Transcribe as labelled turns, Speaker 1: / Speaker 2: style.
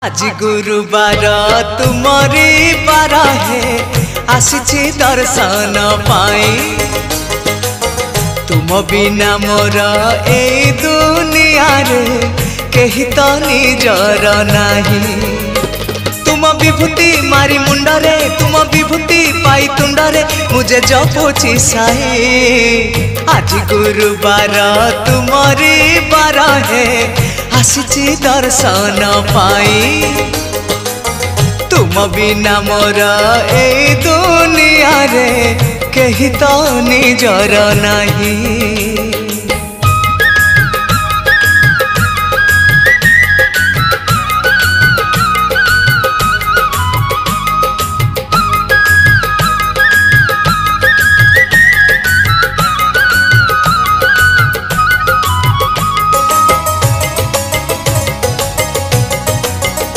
Speaker 1: आज गुरुवार तुमरी बार है आसी दर्शन पाई तुम बिना मोर ए दुनिया रे कही तो निजर नहीं तुम विभूति मारी मुंडरे तुम विभूति पाई तुंडरे मुझे जपुची साई आज गुरुवार तुमरी बार है आसी दर्शन पाई तुम बिना मोर ए दुनिया रे कही तो निजर नहीं।